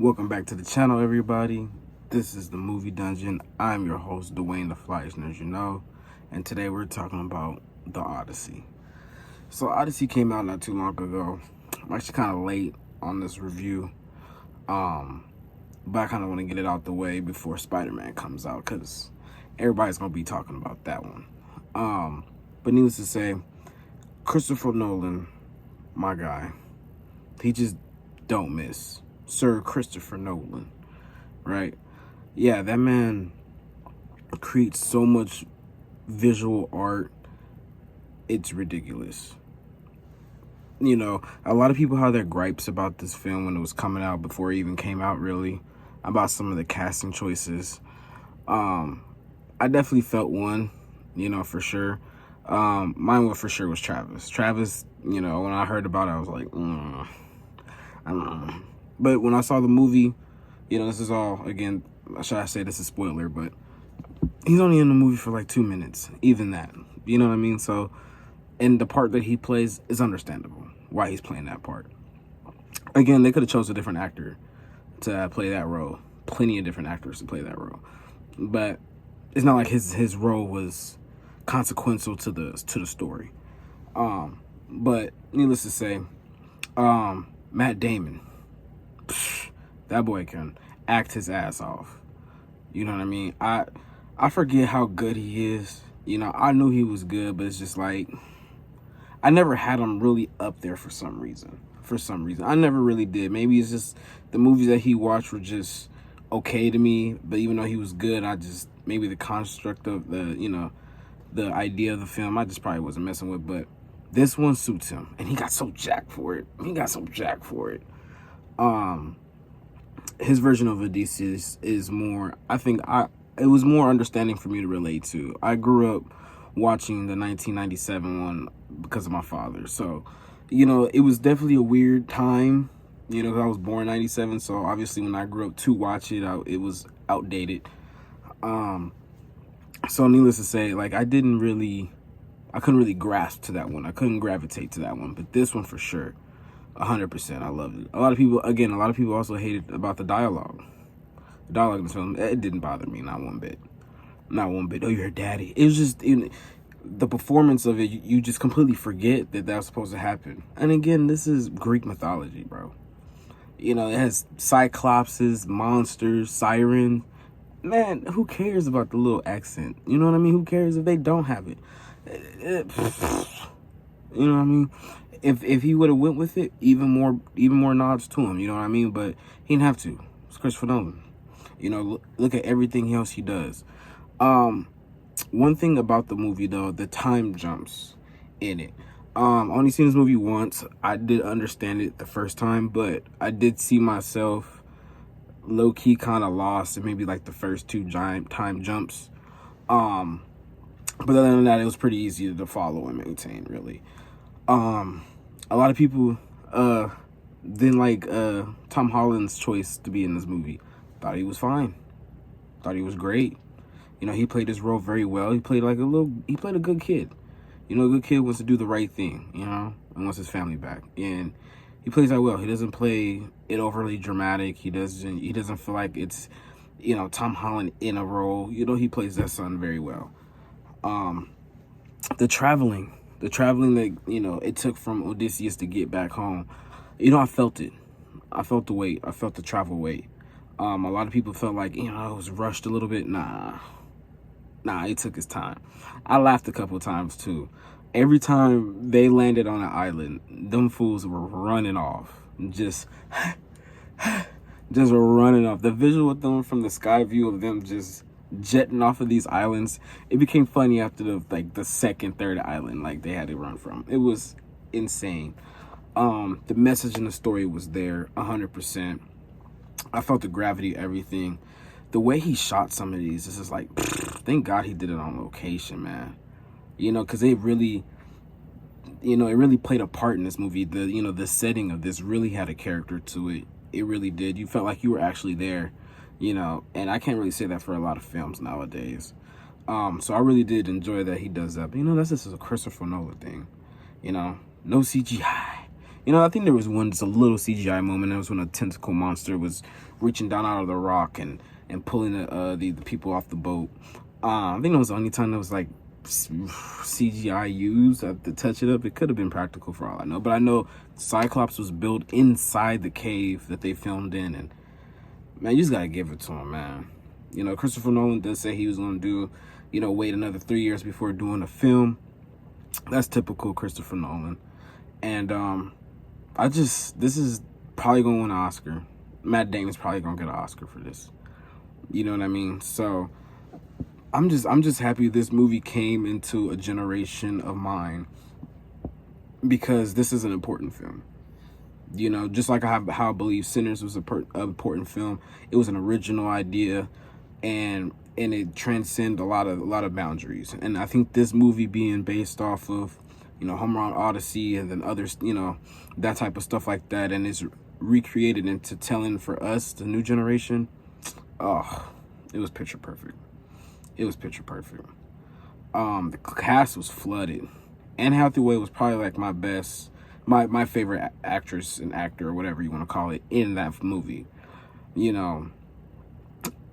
Welcome back to the channel, everybody. This is the Movie Dungeon. I'm your host, Dwayne the Fleischner, as you know, and today we're talking about the Odyssey. So Odyssey came out not too long ago. I'm actually kind of late on this review, but I kind of want to get it out the way before Spider-Man comes out because everybody's gonna be talking about that one. But needless to say, Christopher Nolan, my guy, he just don't miss. Sir Christopher Nolan, right? Yeah, that man creates so much visual art, it's ridiculous. You know, a lot of people had their gripes about this film when it was coming out, before it even came out, really, about some of the casting choices. I definitely felt one, for sure. Mine was for sure was Travis. Travis, when I heard about it, I was like, I don't know. But when I saw the movie, this is all, again, should I say this is spoiler, but he's only in the movie for like 2 minutes, even that. You know what I mean? So, and the part that he plays is understandable, why he's playing that part. Again, they could have chose a different actor to play that role. Plenty of different actors to play that role. But it's not like his role was consequential to the story. But needless to say, Matt Damon, that boy can act his ass off. You know what I mean? I forget how good he is. I knew he was good, but it's just like, I never had him really up there for some reason. I never really did. Maybe it's just the movies that he watched were just okay to me, but even though he was good, maybe the construct of the idea of the film, I just probably wasn't messing with. But this one suits him, and he got so jacked for it. His version of Odyssey is more, it was more understanding for me to relate to. I grew up watching the 1997 one because of my father. So, it was definitely a weird time, because I was born in 97. So obviously when I grew up to watch it, it was outdated. So needless to say, like, I couldn't really grasp to that one. I couldn't gravitate to that one, but this one for sure. 100%, I loved it. A lot of people also hated about the dialogue. The dialogue in the film, it didn't bother me, not one bit. Oh, you're a daddy. It was just the performance of it. You just completely forget that was supposed to happen. And again, this is Greek mythology, bro. It has cyclopses, monsters, sirens. Man, who cares about the little accent? You know what I mean? Who cares if they don't have it? You know what I mean? If he would have went with it, even more nods to him. You know what I mean? But he didn't have to. It's Christopher Nolan. Look at everything else he does. One thing about the movie, though, the time jumps in it. I only seen this movie once. I did understand it the first time, but I did see myself low-key kind of lost in maybe like the first two giant time jumps. But other than that, it was pretty easy to follow and maintain, really. A lot of people didn't like Tom Holland's choice to be in this movie. Thought he was fine. Thought he was great. He played his role very well. He played a good kid. A good kid wants to do the right thing, and wants his family back. And he plays that well. He doesn't play it overly dramatic. He doesn't feel like it's, Tom Holland in a role. He plays that son very well. The traveling that, it took from Odysseus to get back home, I felt it. I felt the weight. I felt the travel weight. A lot of people felt like, it was rushed a little bit. Nah, it took its time. I laughed a couple of times too. Every time they landed on an island, them fools were running off. Just were running off. The visual of them from the sky view of them just jetting off of these islands, it became funny after the second, third island like they had to run from. It was insane. The message in the story was there 100%. I felt the gravity, everything. The way he shot some of these, this is like, thank God he did it on location, man. Because it really played a part in this movie. The setting of this really had a character to it. It really did. You felt like you were actually there, and I can't really say that for a lot of films nowadays. So I really did enjoy that he does that. But, that's just a Christopher Nolan thing, no CGI. You know, I think there was one just a little CGI moment. It was when a tentacle monster was reaching down out of the rock and pulling the people off the boat. I think that was the only time that was like CGI used to touch it up. It could have been practical for all I know, but I know Cyclops was built inside the cave that they filmed in, and man, you just gotta give it to him, man. You know, Christopher Nolan does say he was gonna do, you know, wait another 3 years before doing a film. That's typical Christopher Nolan. And this is probably gonna win an Oscar. Matt Damon's probably gonna get an Oscar for this. You know what I mean? So I'm just happy this movie came into a generation of mine, because this is an important film. You know, just like how I believe Sinners was an important film. It was an original idea, and it transcended a lot of boundaries. And I think this movie being based off of, you know, Home Run Odyssey and then others, you know, that type of stuff like that, and it's recreated into telling for us, the new generation. Oh, it was picture perfect. It was picture perfect. The cast was flooded. Anne Hathaway was probably like my favorite actress and actor, or whatever you want to call it, in that movie. You know,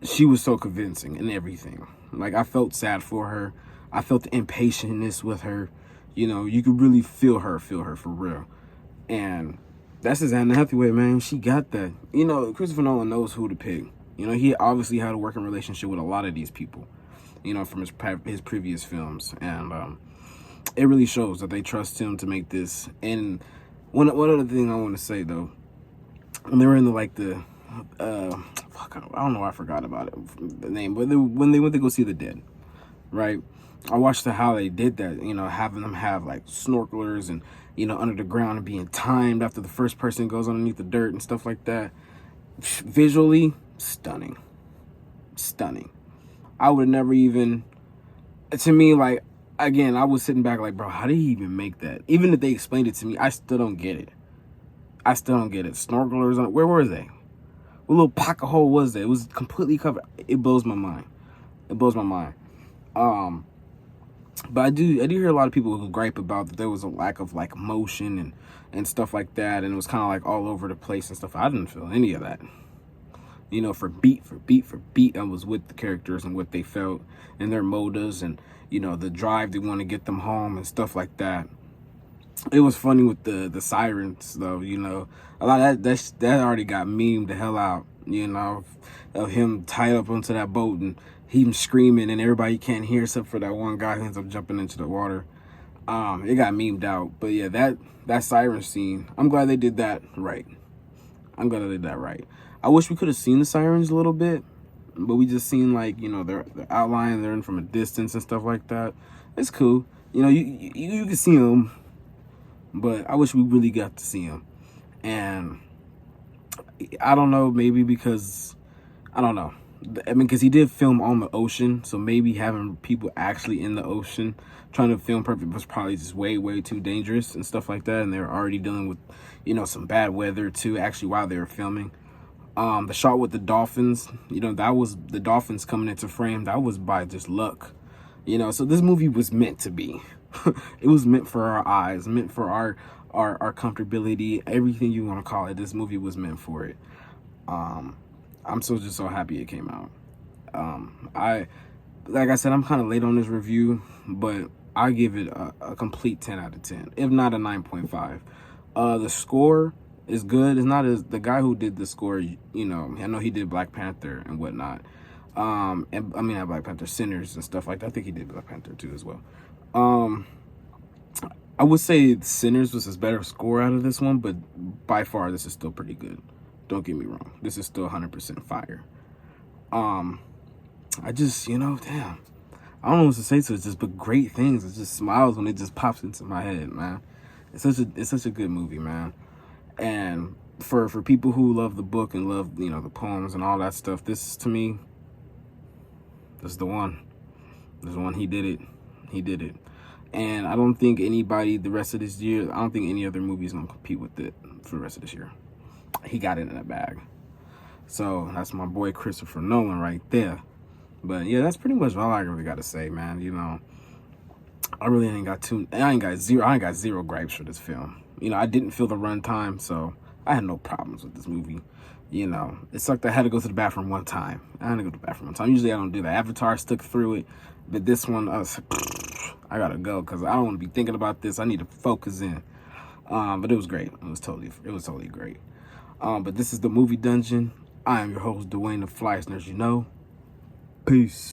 she was so convincing in everything. Like, I felt sad for her. I felt the impatientness with her. You know, you could really feel her for real. And that's his Anne Hathaway, man. She got that. You know, Christopher Nolan knows who to pick. You know, he obviously had a working relationship with a lot of these people, you know, from his previous films. And it really shows that they trust him to make this. And one other thing I want to say, though, when they were in the I don't know, I forgot about it, the name, but when they went to go see the dead, right? I watched how they did that, you know, having them have like snorkelers and, you know, under the ground and being timed after the first person goes underneath the dirt and stuff like that. Visually, stunning. I would never even, to me, like, again, I was sitting back like, bro, how did he even make that? Even if they explained it to me, I still don't get it. Snorkelers, where were they? What little pocket hole was there? It was completely covered. It blows my mind. But I do hear a lot of people who gripe about that there was a lack of like motion and stuff like that, and it was kind of like all over the place and stuff. I didn't feel any of that. You know, for beat, I was with the characters and what they felt and their motives, and, you know, the drive they want to get them home and stuff like that. It was funny with the sirens, though. You know, a lot of that already got memed the hell out. You know, of him tied up onto that boat and him screaming, and everybody can't hear except for that one guy who ends up jumping into the water. It got memed out. But yeah, that siren scene, I'm glad they did that right. I wish we could have seen the sirens a little bit, but we just seen, like, you know, their outline, they're in from a distance and stuff like that. It's cool. You know, you can see them, but I wish we really got to see them. And I don't know, maybe because, I don't know. I mean, because he did film on the ocean, so maybe having people actually in the ocean trying to film perfect was probably just way too dangerous and stuff like that. And they're already dealing with, you know, some bad weather too, actually, while they were filming. The shot with the dolphins, you know, that was the dolphins coming into frame. That was by just luck, you know. So this movie was meant to be. It was meant for our eyes, meant for our comfortability, everything you want to call it. This movie was meant for it. I'm just so happy it came out. Like I said, I'm kind of late on this review, but I give it a complete 10 out of 10, if not a 9.5. The score is good. It's not as the guy who did the score, you know, I know he did Black Panther and whatnot. And I mean, not Black Panther, Sinners and stuff like that. I think he did Black Panther too as well. I would say Sinners was his better score out of this one, but by far this is still pretty good. Don't get me wrong. This is still 100% fire. I just, you know, damn. I don't know what to say to it, just but great things. It just smiles when it just pops into my head, man. It's such a good movie, man. And for people who love the book and love, you know, the poems and all that stuff, this, to me, this is the one. This is the one. He did it. And I don't think anybody the rest of this year, I don't think any other movie is going to compete with it for the rest of this year. He got it in a bag. So that's my boy Christopher Nolan right there. But yeah, that's pretty much all I really got to say, man. You know, I ain't got zero gripes for this film. You know, I didn't feel the runtime, so I had no problems with this movie. You know, it sucked. I had to go to the bathroom one time. I had to go to the bathroom one time. Usually I don't do that. Avatar stuck through it, but this one, I gotta go because I don't want to be thinking about this. I need to focus in. But it was great. It was totally great. But this is the Movie Dungeon. I am your host, Dwayne the Fleisner, as you know. Peace.